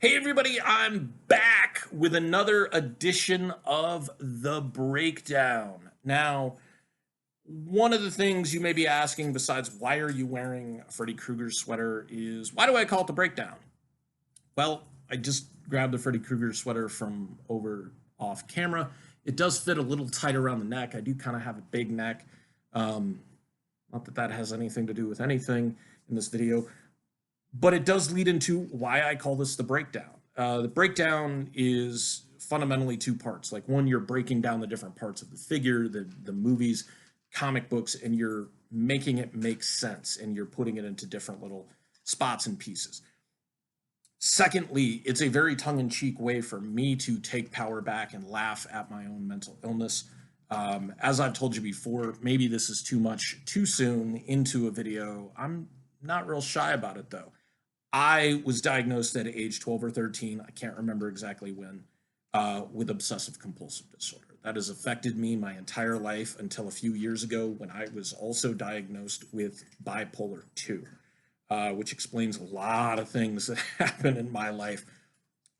Hey everybody, I'm back with another edition of The Breakdown. Now, one of the things you may be asking besides why are you wearing a Freddy Krueger sweater is why do I call it The Breakdown? Well, I just grabbed the Freddy Krueger sweater from over off camera. It does fit a little tight around the neck. I do kind of have a big neck. Not that that has anything to do with anything in this video, but it does lead into why I call this the breakdown. The breakdown is fundamentally two parts. Like one, you're breaking down the different parts of the figure, the movies, comic books, and you're making it make sense and you're putting it into different little spots and pieces. Secondly, it's a very tongue-in-cheek way for me to take power back and laugh at my own mental illness. As I've told you before, maybe this is too much too soon into a video. I'm not real shy about it though. I was diagnosed at age 12 or 13, I can't remember exactly when, with obsessive compulsive disorder. That has affected me my entire life until a few years ago when I was also diagnosed with bipolar 2, which explains a lot of things that happen in my life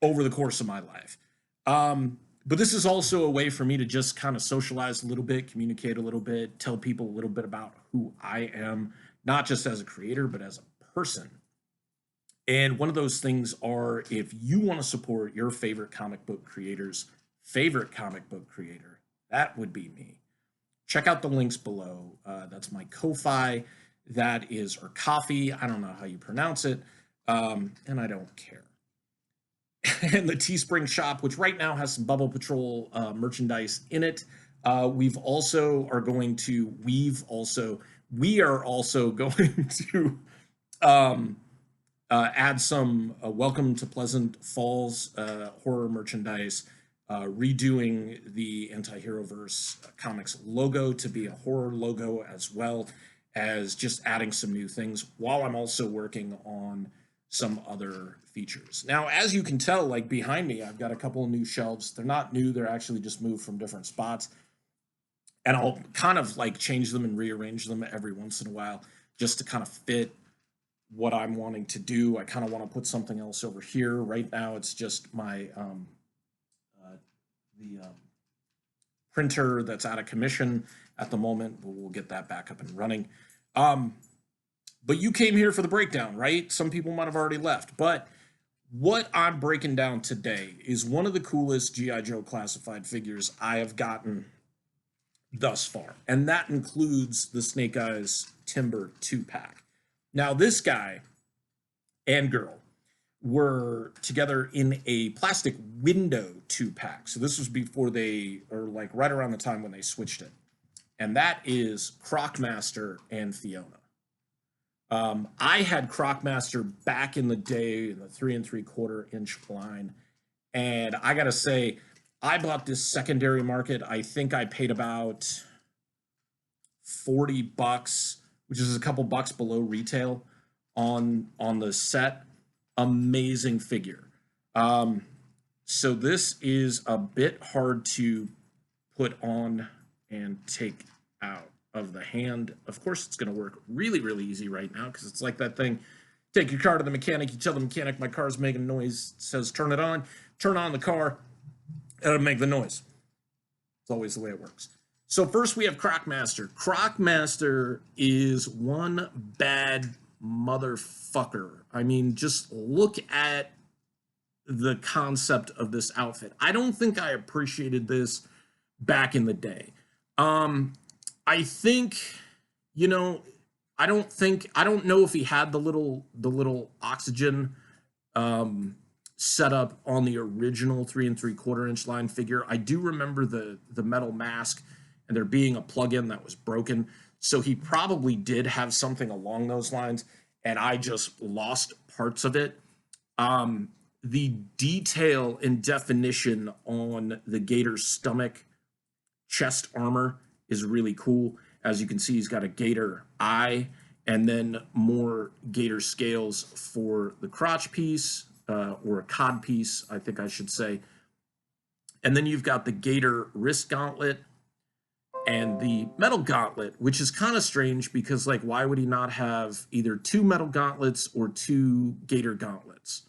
over the course of my life. But this is also a way for me to just kind of socialize a little bit, communicate a little bit, tell people a little bit about who I am, not just as a creator, but as a person. And one of those things are if you want to support your favorite comic book creator's favorite comic book creator, that would be me. Check out the links below. That's my Ko-Fi. That is, or coffee. I don't know how you pronounce it. And I don't care. And the Teespring shop, which right now has some Bubble Patrol merchandise in it. We are also going to add some Welcome to Pleasant Falls horror merchandise, redoing the Anti-Hero-verse comics logo to be a horror logo, as well as just adding some new things while I'm also working on some other features. Now, as you can tell, like behind me, I've got a couple of new shelves. They're not new, they're actually just moved from different spots. And I'll kind of like change them and rearrange them every once in a while just to kind of fit what I'm wanting to do. I kind of want to put something else over here. Right now, it's just my printer that's out of commission at the moment, but we'll get that back up and running. But you came here for the breakdown, right? Some people might have already left, but what I'm breaking down today is one of the coolest G.I. Joe classified figures I have gotten thus far, and that includes the Snake Eyes Timber 2-pack. Now, this guy and girl were together in a plastic window 2-pack. So this was before or like right around the time when they switched it. And that is Crocmaster and Fiona. I had Crocmaster back in the day in the 3 3/4 inch line. And I got to say, I bought this secondary market. I think I paid about $40, which is a couple bucks below retail on the set. Amazing figure. So this is a bit hard to put on and take out of the hand. Of course, it's going to work really, really easy right now because it's like that thing. Take your car to the mechanic. You tell the mechanic my car's making noise. It says turn it on. Turn on the car. It'll make the noise. It's always the way it works. So first we have Crocmaster. Crocmaster is one bad motherfucker. I mean, just look at the concept of this outfit. I don't think I appreciated this back in the day. I think, you know, I don't know if he had the little oxygen set up on the original 3 3/4 inch line figure. I do remember the metal mask and there being a plug-in that was broken. So he probably did have something along those lines, and I just lost parts of it. The detail and definition on the Gator's stomach chest armor is really cool. As you can see, he's got a Gator eye and then more Gator scales for the crotch piece, or a cod piece, I think I should say. And then you've got the Gator wrist gauntlet and the metal gauntlet, which is kind of strange because, like, why would he not have either 2 metal gauntlets or 2 Gator gauntlets?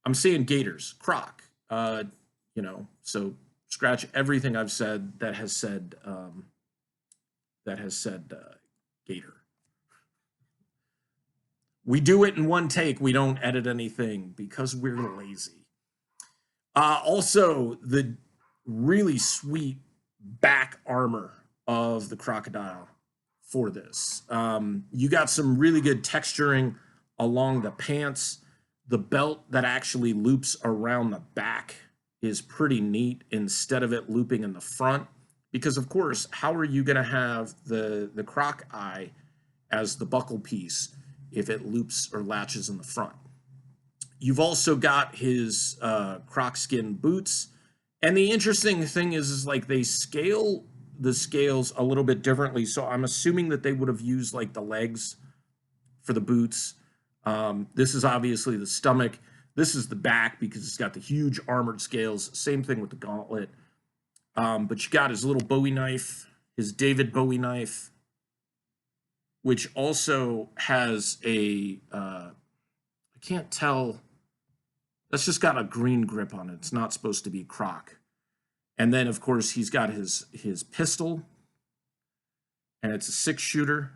I'm saying gators, croc. You know, so scratch everything I've said that has said gator. We do it in one take. We don't edit anything because we're lazy. Also, the really sweet back armor of the crocodile for this. You got some really good texturing along the pants. The belt that actually loops around the back is pretty neat instead of it looping in the front. Because, of course, how are you going to have the croc eye as the buckle piece if it loops or latches in the front? You've also got his croc skin boots. And the interesting thing is like they scale the scales a little bit differently. So I'm assuming that they would have used like the legs for the boots. This is obviously the stomach. This is the back because it's got the huge armored scales. Same thing with the gauntlet. But you got his little Bowie knife, his David Bowie knife, which also has a, I can't tell, that's just got a green grip on it. It's not supposed to be croc. And then, of course, he's got his pistol, and it's a 6-shooter.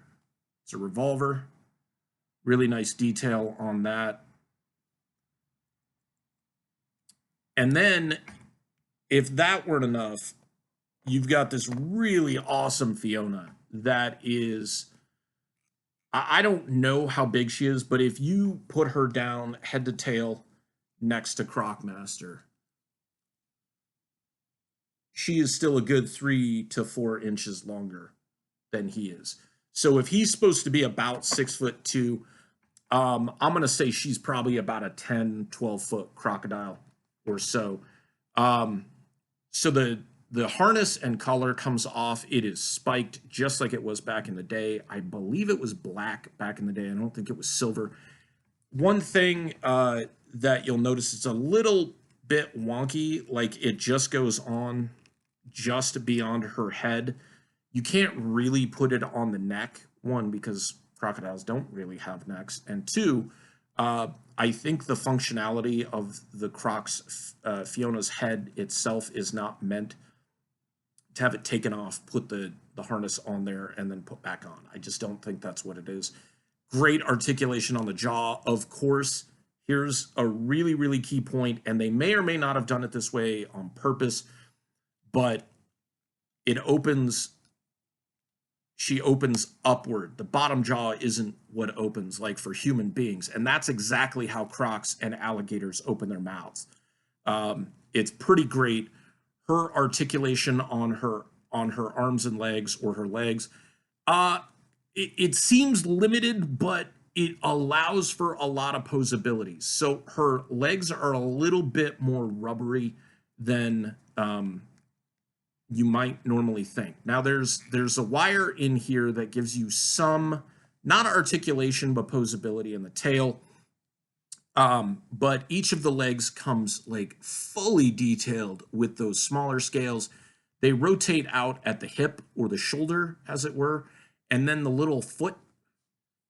It's a revolver. Really nice detail on that. And then, if that weren't enough, you've got this really awesome Fiona that is, I don't know how big she is, but if you put her down head to tail next to Crocmaster, she is still a good 3 to 4 inches longer than he is. So if he's supposed to be about 6'2", I'm going to say she's probably about a 10, 12-foot crocodile or so. So the harness and collar comes off. It is spiked just like it was back in the day. I believe it was black back in the day. I don't think it was silver. One thing that you'll notice, it's a little bit wonky, like it just goes on just beyond her head. You can't really put it on the neck, one, because crocodiles don't really have necks, and two, I think the functionality of the Croc's Fiona's head itself is not meant to have it taken off, put the harness on there, and then put back on. I just don't think that's what it is. Great articulation on the jaw, of course. Here's a really, really key point, and they may or may not have done it this way on purpose, but it opens, she opens upward. The bottom jaw isn't what opens like for human beings, and that's exactly how crocs and alligators open their mouths. It's pretty great. Her articulation on her arms and legs, or her legs, it seems limited, but it allows for a lot of posability. So her legs are a little bit more rubbery than you might normally think. Now there's a wire in here that gives you some, not articulation, but posability in the tail. But each of the legs comes like fully detailed with those smaller scales. They rotate out at the hip or the shoulder, as it were, and then the little foot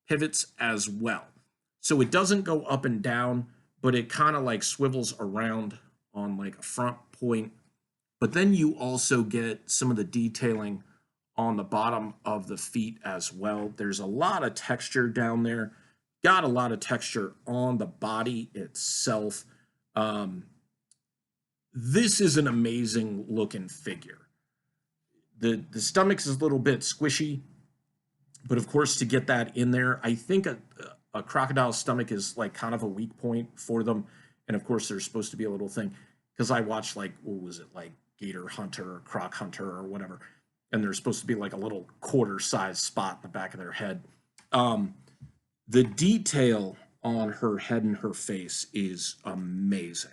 pivots as well. So it doesn't go up and down, but it kind of like swivels around on like a front point. But then you also get some of the detailing on the bottom of the feet as well. There's a lot of texture down there. Got a lot of texture on the body itself. This is an amazing looking figure. The stomach is a little bit squishy, but of course to get that in there, I think a crocodile's stomach is like kind of a weak point for them. And of course there's supposed to be a little thing, because I watched like, what was it, like Gator Hunter or Croc Hunter or whatever, and there's supposed to be like a little quarter-sized spot in the back of their head. The detail on her head and her face is amazing.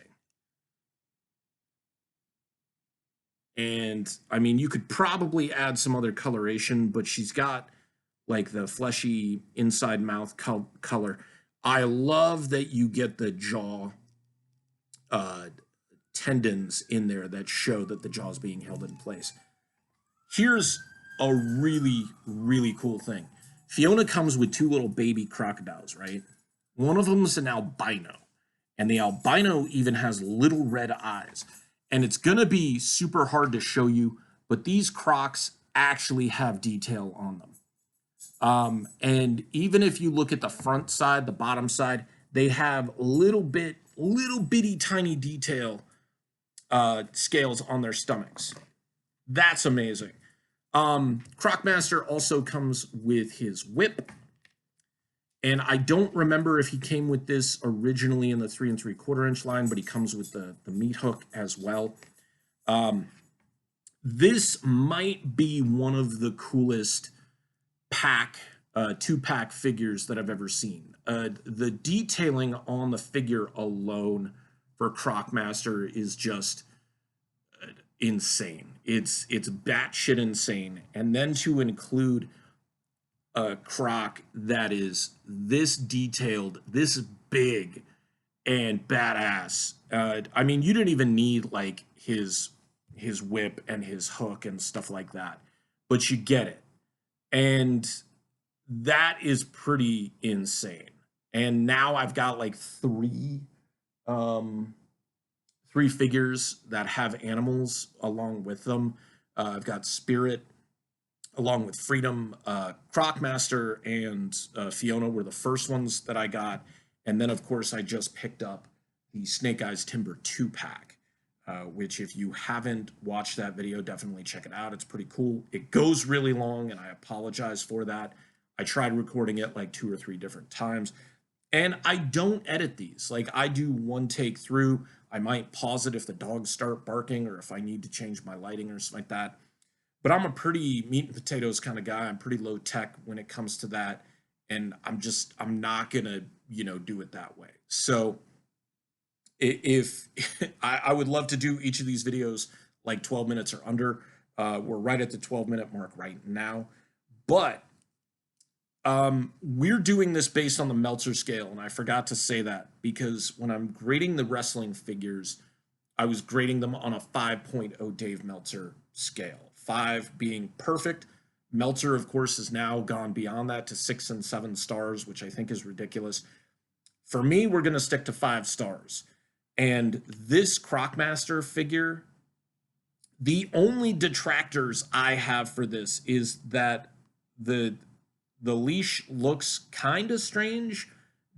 And I mean, you could probably add some other coloration, but she's got like the fleshy inside mouth color. I love that you get the jaw tendons in there that show that the jaw is being held in place. Here's a really, really cool thing. Fiona comes with 2 little baby crocodiles, right? One of them is an albino. And the albino even has little red eyes. And it's going to be super hard to show you, but these crocs actually have detail on them. And even if you look at the front side, the bottom side, they have little bitty tiny detail scales on their stomachs. That's amazing. Crocmaster also comes with his whip. And I don't remember if he came with this originally in the 3 3/4 inch line, but he comes with the meat hook as well. This might be one of the coolest two-pack figures that I've ever seen. The detailing on the figure alone for Crocmaster is just insane. It's batshit insane. And then to include a croc that is this detailed, this big, and badass. I mean, you didn't even need like his whip and his hook and stuff like that, but you get it. And that is pretty insane. And now I've got like three figures that have animals along with them. I've got Spirit along with Freedom. Crocmaster and Fiona were the first ones that I got. And then, of course, I just picked up the Snake Eyes Timber 2-pack, which if you haven't watched that video, definitely check it out. It's pretty cool. It goes really long, and I apologize for that. I tried recording it like 2 or 3 different times. And I don't edit these. Like, I do one take through. I might pause it if the dogs start barking or if I need to change my lighting or something like that. But I'm a pretty meat and potatoes kind of guy. I'm pretty low tech when it comes to that. And I'm not going to, do it that way. So if I would love to do each of these videos like 12 minutes or under. We're right at the 12-minute mark right now. But we're doing this based on the Meltzer scale. And I forgot to say that because when I'm grading the wrestling figures, I was grading them on a 5.0 Dave Meltzer scale. 5 being perfect. Meltzer, of course, has now gone beyond that to 6 and 7 stars, which I think is ridiculous. For me, we're going to stick to 5 stars. And this Crocmaster figure, the only detractors I have for this is that the leash looks kind of strange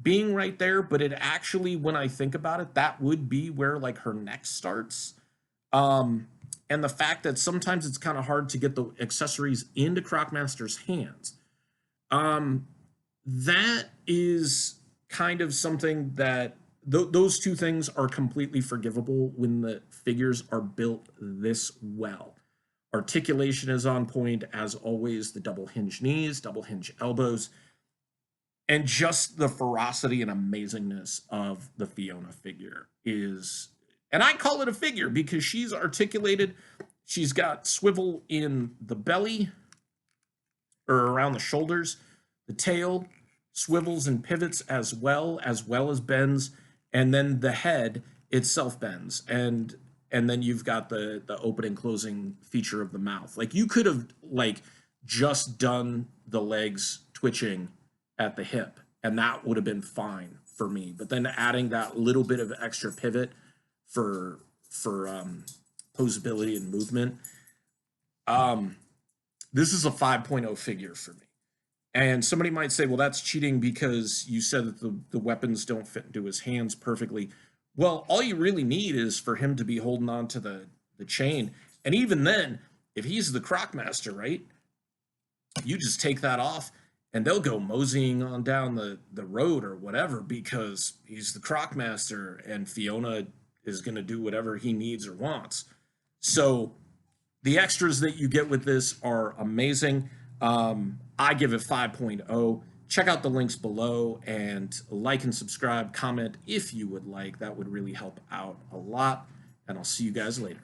being right there, but it actually, when I think about it, that would be where like her neck starts. And the fact that sometimes it's kind of hard to get the accessories into Crocmaster's hands. That is kind of something that those two things are completely forgivable when the figures are built this well. Articulation is on point, as always, the double hinge knees, double hinge elbows, and just the ferocity and amazingness of the Fiona figure is... And I call it a figure because she's articulated. She's got swivel in the belly or around the shoulders. The tail swivels and pivots as well as bends. And then the head itself bends. And then you've got the open and closing feature of the mouth. Like you could have like just done the legs twitching at the hip and that would have been fine for me. But then adding that little bit of extra pivot for posability and movement. This is a 5.0 figure for me. And somebody might say, well, that's cheating because you said that the weapons don't fit into his hands perfectly. Well, all you really need is for him to be holding on to the chain. And even then, if he's the Crocmaster, right, you just take that off and they'll go moseying on down the road or whatever because he's the Crocmaster and Fiona is going to do whatever he needs or wants. So the extras that you get with this are amazing. I give it 5.0. Check out the links below and like and subscribe, comment if you would like. That would really help out a lot. And I'll see you guys later.